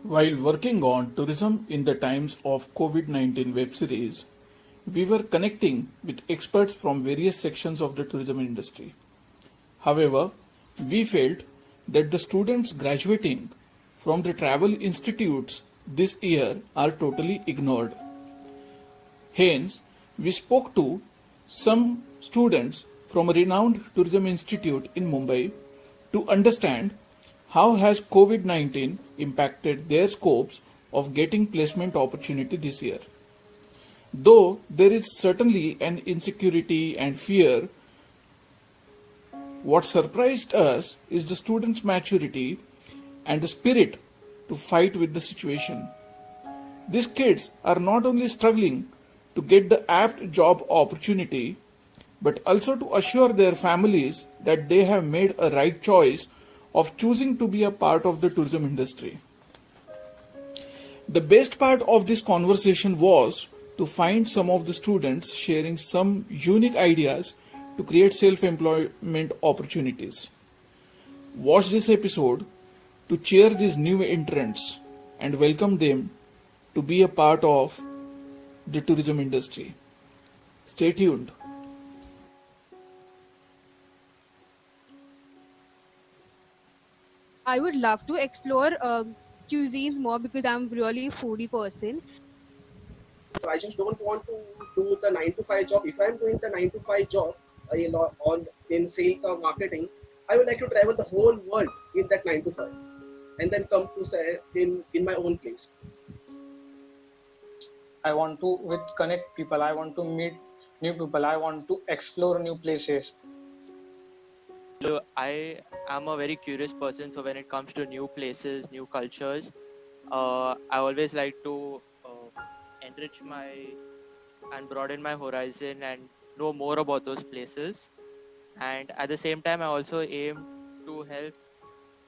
While working on tourism in the times of COVID-19 web series, we were connecting with experts from various sections of the tourism industry. However, we felt that the students graduating from the travel institutes this year are totally ignored. Hence, we spoke to some students from a renowned tourism institute in Mumbai to understand how has COVID-19 impacted their scopes of getting placement opportunity this year. Though there is certainly an insecurity and fear, what surprised us is the students' maturity and the spirit to fight with the situation. These kids are not only struggling to get the apt job opportunity, but also to assure their families that they have made a right choice of choosing to be a part of the tourism industry. The best part of this conversation was to find some of the students sharing some unique ideas to create self-employment opportunities. Watch this episode to cheer these new entrants and welcome them to be a part of the tourism industry. Stay tuned. I would love to explore cuisines more because I'm really foodie person. So I just don't want to do the 9 to 5 job. If I'm doing the 9 to 5 job on in sales or marketing, I would like to travel the whole world in that 9 to 5, and then come to say in my own place. I want to connect people. I want to meet new people. I want to explore new places. So I am a very curious person. So when it comes to new places, new cultures, I always like to enrich my and broaden my horizon and know more about those places. And at the same time, I also aim to help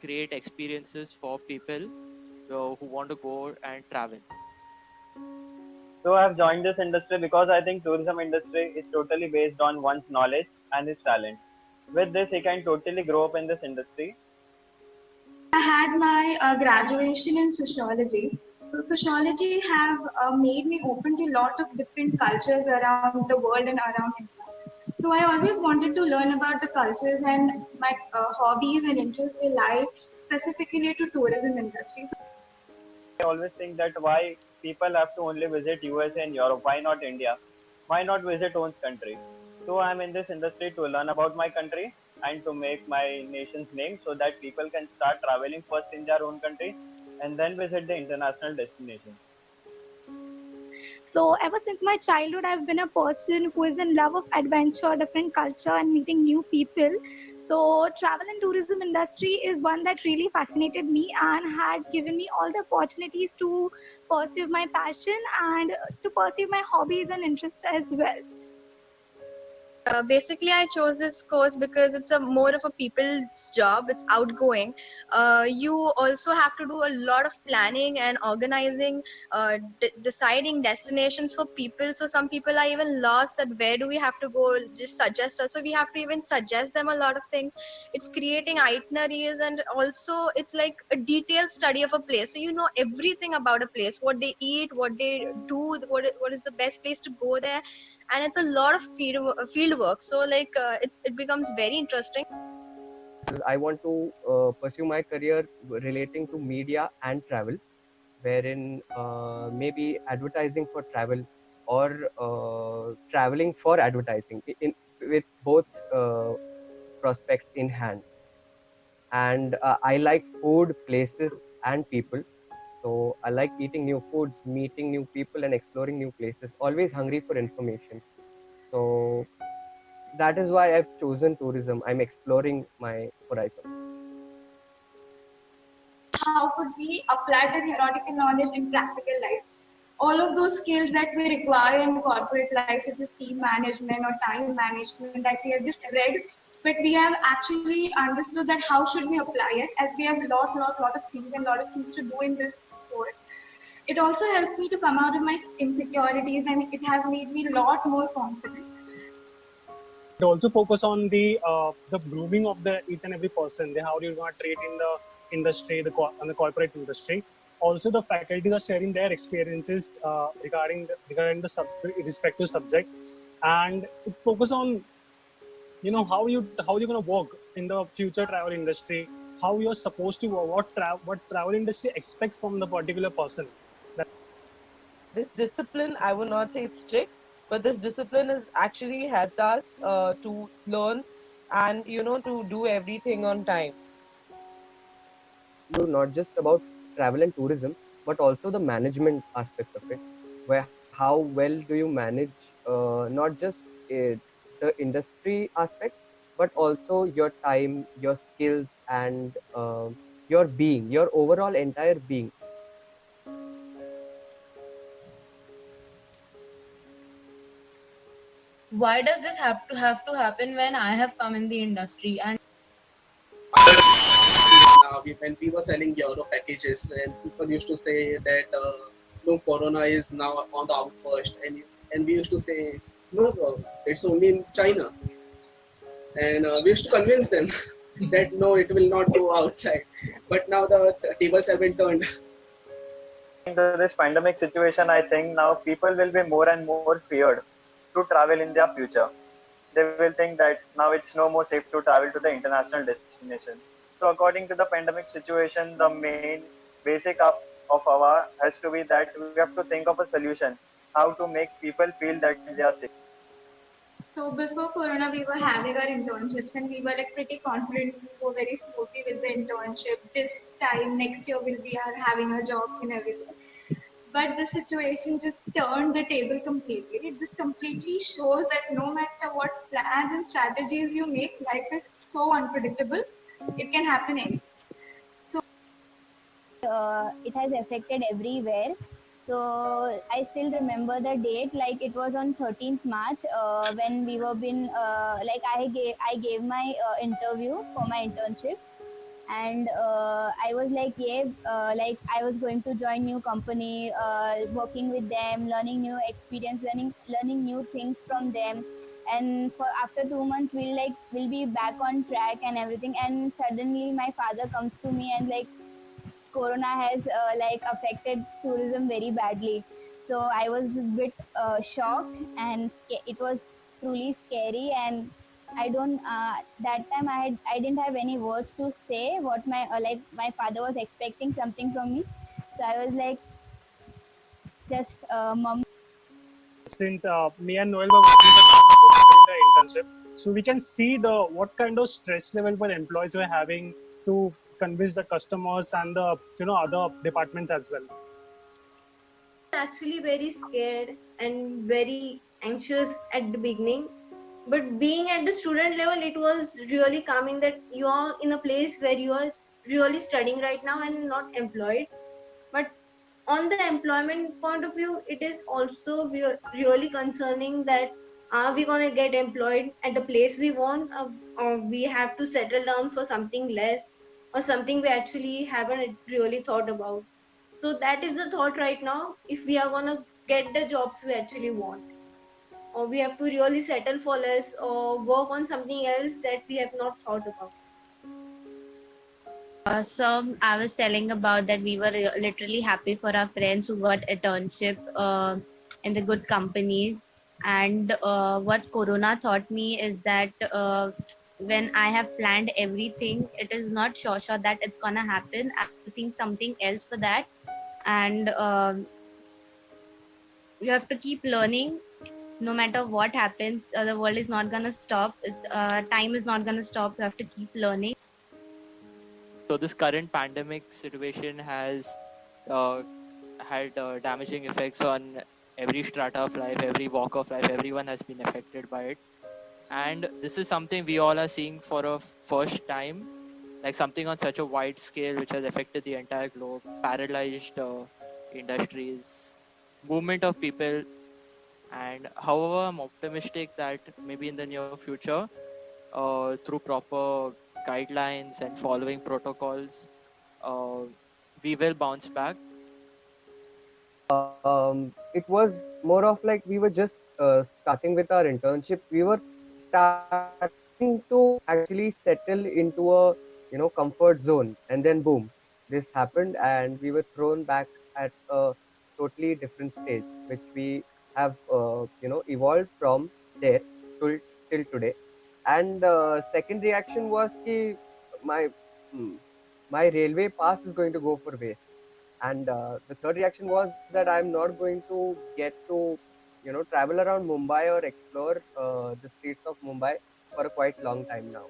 create experiences for people who want to go and travel. So I've joined this industry because I think tourism industry is totally based on one's knowledge and his talent. With this, he can totally grow up in this industry. I had my graduation in sociology. So sociology have made me open to a lot of different cultures around the world and around India. So I always wanted to learn about the cultures, and my hobbies and interests in life specifically to tourism industry. I always think that why people have to only visit USA and Europe, why not India? Why not visit own country? So I'm in this industry to learn about my country and to make my nation's name so that people can start traveling first in their own country and then visit the international destinations. So ever since my childhood, I've been a person who is in love of adventure, different culture, and meeting new people. So travel and tourism industry is one that really fascinated me and had given me all the opportunities to pursue my passion and to pursue my hobbies and interests as well. Basically, I chose this course because it's a more of a people's job. It's outgoing. You also have to do a lot of planning and organizing, deciding destinations for people. So some people are even lost that where do we have to go, just suggest us. So we have to even suggest them a lot of things. It's creating itineraries, and also it's like a detailed study of a place. So you know everything about a place, what they eat, what they do, what is the best place to go there, and it's a lot of field work. So like it becomes very interesting. I want to pursue my career relating to media and travel, wherein maybe advertising for travel or traveling for advertising with both prospects in hand. And I like food, places, and people. So I like eating new foods, meeting new people, and exploring new places. Always hungry for information. So that is why I've chosen tourism. I'm exploring my horizon. How could we apply the theoretical knowledge in practical life? All of those skills that we require in corporate life, such as team management or time management, that we have just read, but we have actually understood that how should we apply it, as we have a lot of things and lot of things to do in this sport. It also helped me to come out of my insecurities, and it has made me a lot more confident. It also focus on the grooming of the each and every person. How you're going to treat in the industry, on the corporate industry. also the faculties are sharing their experiences regarding the respective subject, and it focus on how you're going to work in the future travel industry, how you're supposed to work, what travel industry expect from the particular person. This discipline, I would not say it's strict, but this discipline has actually helped us to learn and to do everything on time. Not just about travel and tourism, but also the management aspect of it, where how well do you manage not just the industry aspect, but also your time, your skills, and your being, your overall entire being. Why does this have to happen when I have come in the industry? And When we were selling Euro packages, and people used to say that no, Corona is now on the outburst, and we used to say no, it's only in China, and we used to convince them that no, it will not go outside. But now the tables have been turned. Into this pandemic situation, I think now people will be more and more feared to travel in their future. They will think that now it's no more safe to travel to the international destination. So according to the pandemic situation, the main basic of our has to be that we have to think of a solution, how to make people feel that they are safe. So before Corona, we were having our internships and we were like pretty confident to go very smoothly with the internship. This time next year we'll be having our jobs and everything. But the situation just turned the table completely. It just completely shows that no matter what plans and strategies you make, life is so unpredictable. It can happen anything. It has affected everywhere. So I still remember the date, like it was on 13th March when we were been like I gave my interview for my internship, and I was like, yeah, like I was going to join new company, working with them, learning new experience, learning new things from them. And for after 2 months we'll be back on track and everything. And suddenly my father comes to me and like, Corona has like affected tourism very badly. So I was a bit shocked, and it was truly scary. And I don't that time I didn't have any words to say what my like my father was expecting something from me. So I was like just mum. Since me and Noel were working during the internship, so we can see the what kind of stress level the employees were having to convince the customers and the other departments as well. Actually very scared and very anxious at the beginning, but being at the student level, it was really calming that you are in a place where you are really studying right now and not employed. But on the employment point of view, it is also really concerning that are we going to get employed at the place we want, or we have to settle down for something less or something we actually haven't really thought about. So that is the thought right now, if we are going to get the jobs we actually want, or we have to really settle for less or work on something else that we have not thought about. So I was telling about that we were literally happy for our friends who got internship in the good companies. And what Corona taught me is that when I have planned everything, it is not sure that it's gonna happen. I think something else for that. And you have to keep learning no matter what happens. The world is not gonna stop. Time is not gonna stop. You have to keep learning. So this current pandemic situation has had damaging effects on every strata of life, every walk of life. Everyone has been affected by it, and this is something we all are seeing for a first time, like something on such a wide scale which has affected the entire globe, paralyzed industries, movement of people. And however, I'm optimistic that maybe in the near future, through proper guidelines and following protocols, uh, we will bounce back. It was more of like we were just starting with our internship. We were starting to actually settle into a comfort zone, and then boom, this happened, and we were thrown back at a totally different stage, which we have evolved from there till today. And second reaction was ki my hmm, my railway pass is going to go for waste. And the third reaction was that I'm not going to get to travel around Mumbai or explore the streets of Mumbai for a quite long time now.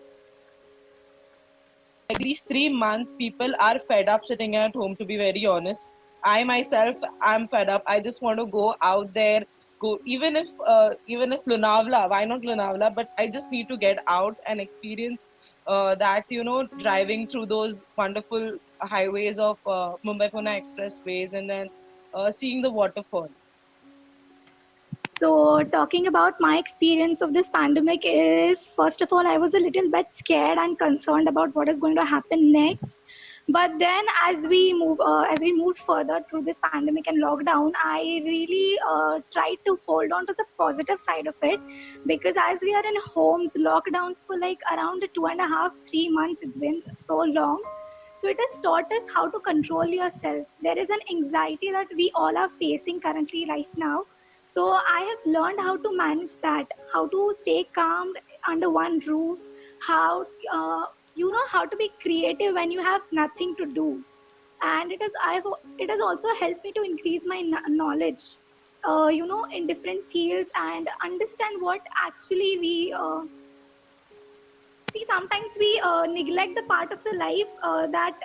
Like these 3 months, people are fed up sitting at home, to be very honest. I myself am fed up. I just want to go out there, go even if Lonavala, why not Lonavala? But I just need to get out and experience that, driving through those wonderful highways of Mumbai Pune expressways, and then seeing the waterfall. So, talking about my experience of this pandemic is, first of all, I was a little bit scared and concerned about what is going to happen next. But then, as we moved further through this pandemic and lockdown, I really tried to hold on to the positive side of it, because as we are in homes, lockdowns for like around 2.5, 3 months, it's been so long. So it has taught us how to control yourselves. There is an anxiety that we all are facing currently right now. So I have learned how to manage that, how to stay calm under one roof, how how to be creative when you have nothing to do. And it has also helped me to increase my knowledge, in different fields, and understand what actually we see. Sometimes we neglect the part of the life that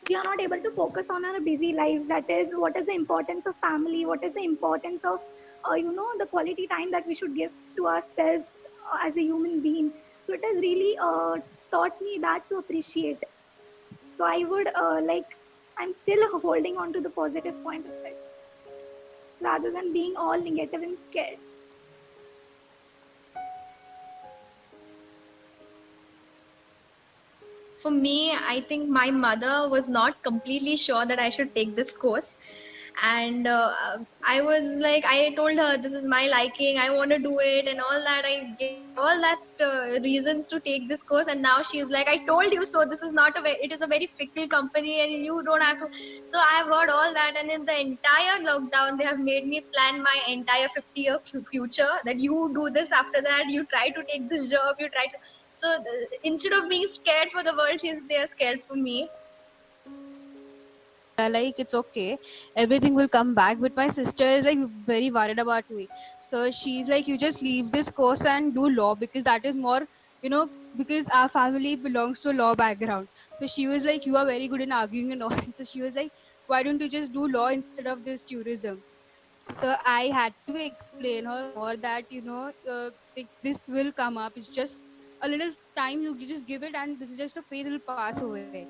we are not able to focus on our busy lives. That is, what is the importance of family, what is the importance of the quality time that we should give to ourselves as a human being. So it has really taught me that to appreciate. So I would I'm still holding on to the positive point of it rather than being all negative and scared. For me, I think my mother was not completely sure that I should take this course. And I was like, I told her this is my liking, I want to do it, and all that. I gave all that reasons to take this course, and now she's like, I told you so. This is not it is a very fickle company, and you don't have to. So I have heard all that, and in the entire lockdown, they have made me plan my entire 50-year future. That you do this, after that you try to take this job, you try to. So instead of being scared for the world, they are scared for me. Like, it's okay, everything will come back. But my sister is like very worried about me, so she's like, you just leave this course and do law, because that is more, because our family belongs to a law background. So she was like, you are very good in arguing and all. So she was like, why don't you just do law instead of this tourism? So I had to explain her more that this will come up, it's just a little time, you just give it, and this is just a phase, it will pass away.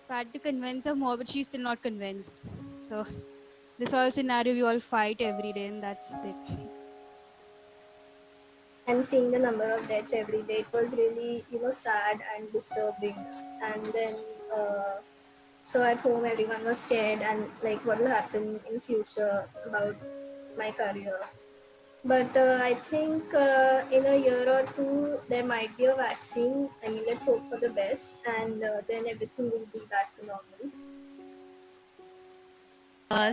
So I had to convince her more, but she's still not convinced. So this whole scenario, we all fight every day, and that's it. And seeing the number of deaths every day, it was really sad and disturbing. And then so at home everyone was scared, and like, what will happen in future about my career. But I think in a year or two there might be a vaccine. I mean, let's hope for the best, and then everything will be back to normal.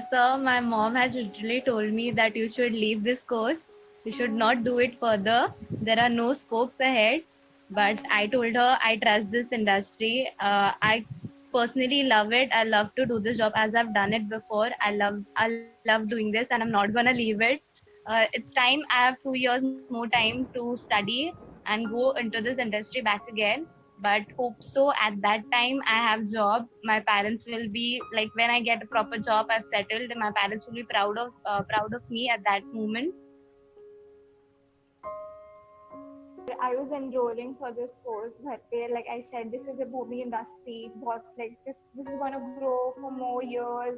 So my mom has literally told me that you should leave this course. You should not do it further. There are no scopes ahead. But I told her I trust this industry. I personally love it. I love to do this job as I've done it before. I love doing this, and I'm not gonna leave it. It's time. I have 2 years more time to study and go into this industry back again. But hope so at that time I have job. My parents will be like, when I get a proper job, I've settled, my parents will be proud of me at that moment. I was enrolling for this course, but like I said, this is a booming industry. But like this is going to grow for more years.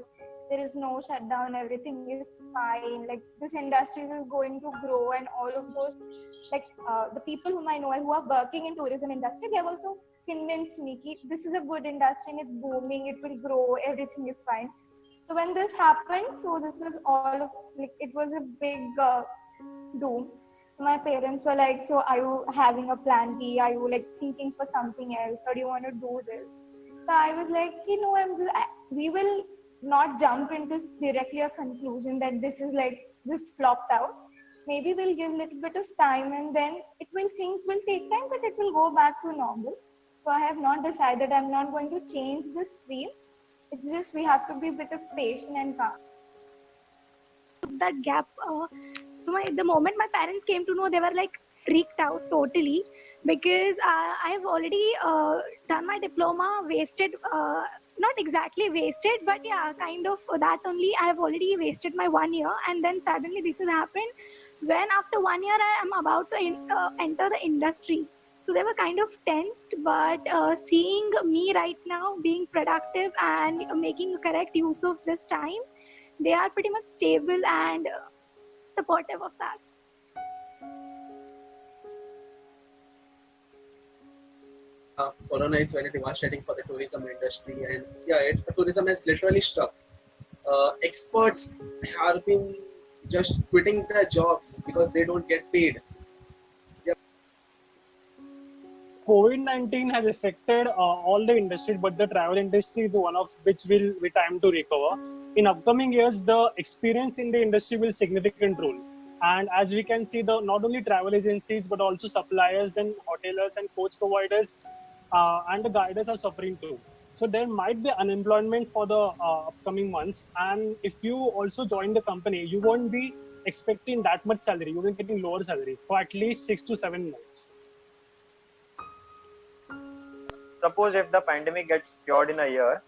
There is no shutdown. Everything is fine. Like, this industry is going to grow, and all of those, like the people whom I know and who are working in tourism industry, they have also convinced me that this is a good industry and it's booming. It will grow. Everything is fine. So when this happened, so this was all of like, it was a big doom. My parents were like, so are you having a plan B? Are you like thinking for something else, or do you want to do this? So I was like, we will not jump into directly a conclusion that this flopped out. Maybe we'll give a little bit of time, and then things will take time, but it will go back to normal. So I have not decided. I'm not going to change the stream. It's just we have to be a bit of patient and calm. That gap. The moment my parents came to know, they were like freaked out totally, because I have already done my diploma, wasted, not exactly wasted, but yeah, kind of that only. I have already wasted my 1 year, and then suddenly this has happened. When after 1 year I am about to enter the industry. So they were kind of tensed, but seeing me right now being productive and making a correct use of this time, they are pretty much stable and supportive of that. Corona is very devastating for the tourism industry, and tourism has literally stuck. Experts have been just quitting their jobs because they don't get paid. COVID-19 has affected all the industries, but the travel industry is one of which will be time to recover. In upcoming years, the experience in the industry will significant role. And as we can see, not only travel agencies, but also suppliers, then hoteliers and coach providers and the guiders are suffering too. So there might be unemployment for the upcoming months. And if you also join the company, you won't be expecting that much salary. You will be getting lower salary for at least 6 to 7 months. Suppose if the pandemic gets cured in a year,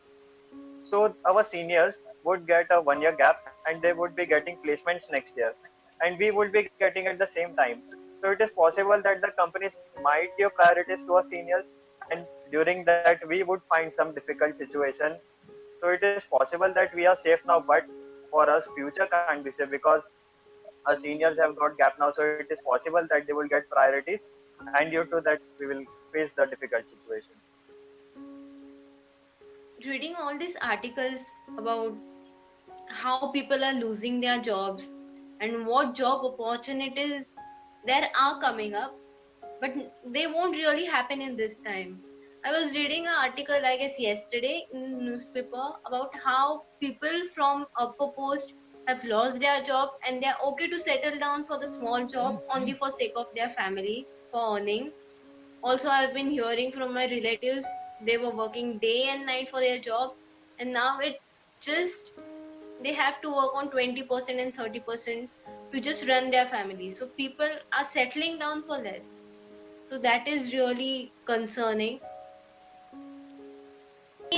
so our seniors would get a 1 year gap and they would be getting placements next year, and we would be getting at the same time. So it is possible that the companies might give priorities to our seniors, and during that we would find some difficult situation. So it is possible that we are safe now, but for us future can't be safe because our seniors have got gap now. So it is possible that they will get priorities, and due to that we will face the difficult situation. Reading all these articles about how people are losing their jobs and what job opportunities there are coming up, but they won't really happen in this time. I was reading an article, I guess yesterday, in newspaper about how people from upper post have lost their job and they're okay to settle down for the small job only for sake of their family, for earning. Also, I've been hearing from my relatives, they were working day and night for their job, and now they have to work on 20% and 30% to just run their family. So people are settling down for less. So that is really concerning.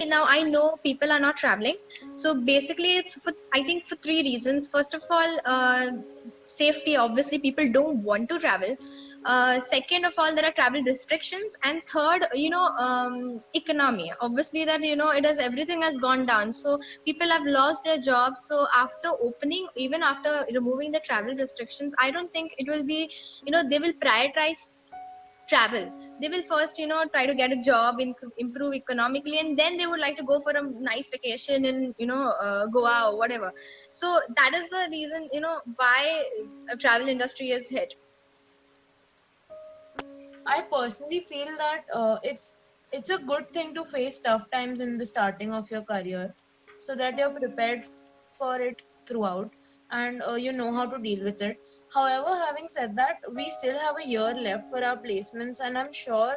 Now I know people are not traveling, so basically it's I think for 3 reasons. First of all, safety. Obviously people don't want to travel. Second of all, there are travel restrictions, and third, economy. Obviously that everything has gone down, so people have lost their jobs. So after opening, even after removing the travel restrictions, I don't think it will be, they will prioritize travel. They will first try to get a job, improve economically, and then they would like to go for a nice vacation in Goa or whatever. So that is the reason why a travel industry is hit. I personally feel that it's a good thing to face tough times in the starting of your career, so that you're prepared for it throughout, and you know how to deal with it. However, having said that, we still have a year left for our placements, and I'm sure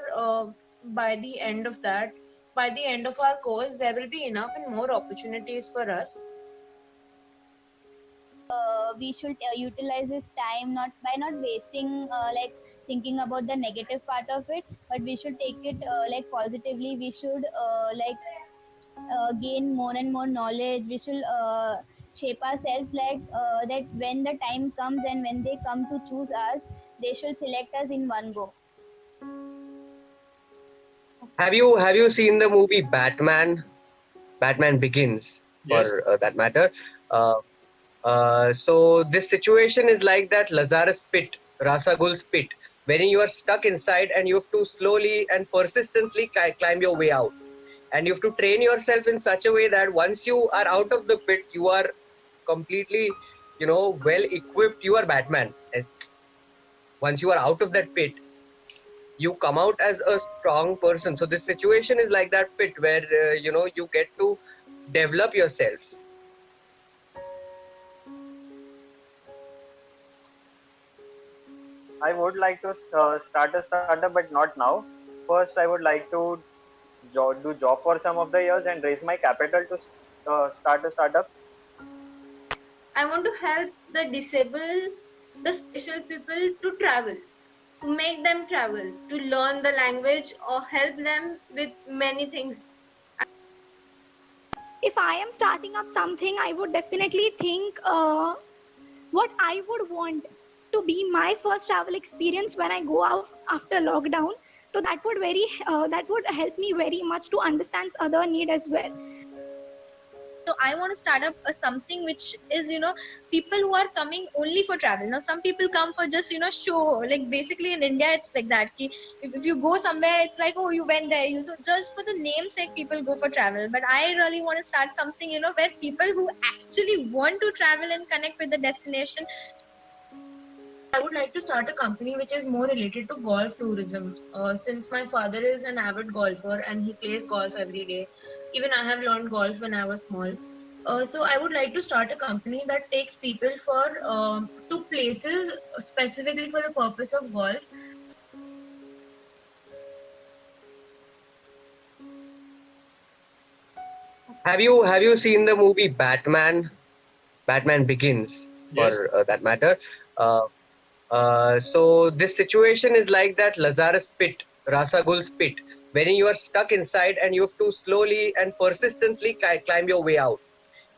by the end of our course, there will be enough and more opportunities for us. We should utilize this time not wasting thinking about the negative part of it, but we should take it positively. We should gain more and more knowledge. We should shape ourselves that when the time comes and when they come to choose us, they should select us in one go. Have you seen the movie Batman? Batman Begins, for that matter. So this situation is like that Lazarus pit, Rasagul's pit, wherein you are stuck inside and you have to slowly and persistently climb your way out. And you have to train yourself in such a way that once you are out of the pit, you are completely, well equipped. You are Batman. Once you are out of that pit, you come out as a strong person. So this situation is like that pit where you get to develop yourselves. I would like to start a startup, but not now. First, I would like to do job for some of the years and raise my capital to start a startup. I want to help the disabled, the special people to travel, to make them travel, to learn the language or help them with many things. If I am starting up something, I would definitely think what I would want to be my first travel experience when I go out after lockdown. So that would help me very much to understand other need as well. So I want to start up something which is, people who are coming only for travel. Now, some people come for just, show. Like basically in India, it's like that. If you go somewhere, it's like, oh, you went there. So just for the namesake, people go for travel. But I really want to start something, where people who actually want to travel and connect with the destination. I would like to start a company which is more related to golf tourism. Since my father is an avid golfer and he plays golf every day, even I have learned golf when I was small. So I would like to start a company that takes people to places specifically for the purpose of golf. Have you seen the movie Batman? Batman Begins, for that matter. So this situation is like that Lazarus pit, Ra's al Ghul's pit, when you are stuck inside and you have to slowly and persistently climb your way out.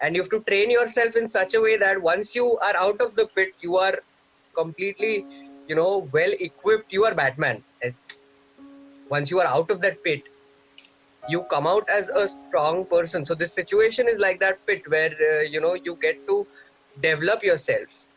And you have to train yourself in such a way that once you are out of the pit, you are completely, well equipped. You are Batman. Once you are out of that pit, you come out as a strong person. So this situation is like that pit where, you get to develop yourselves.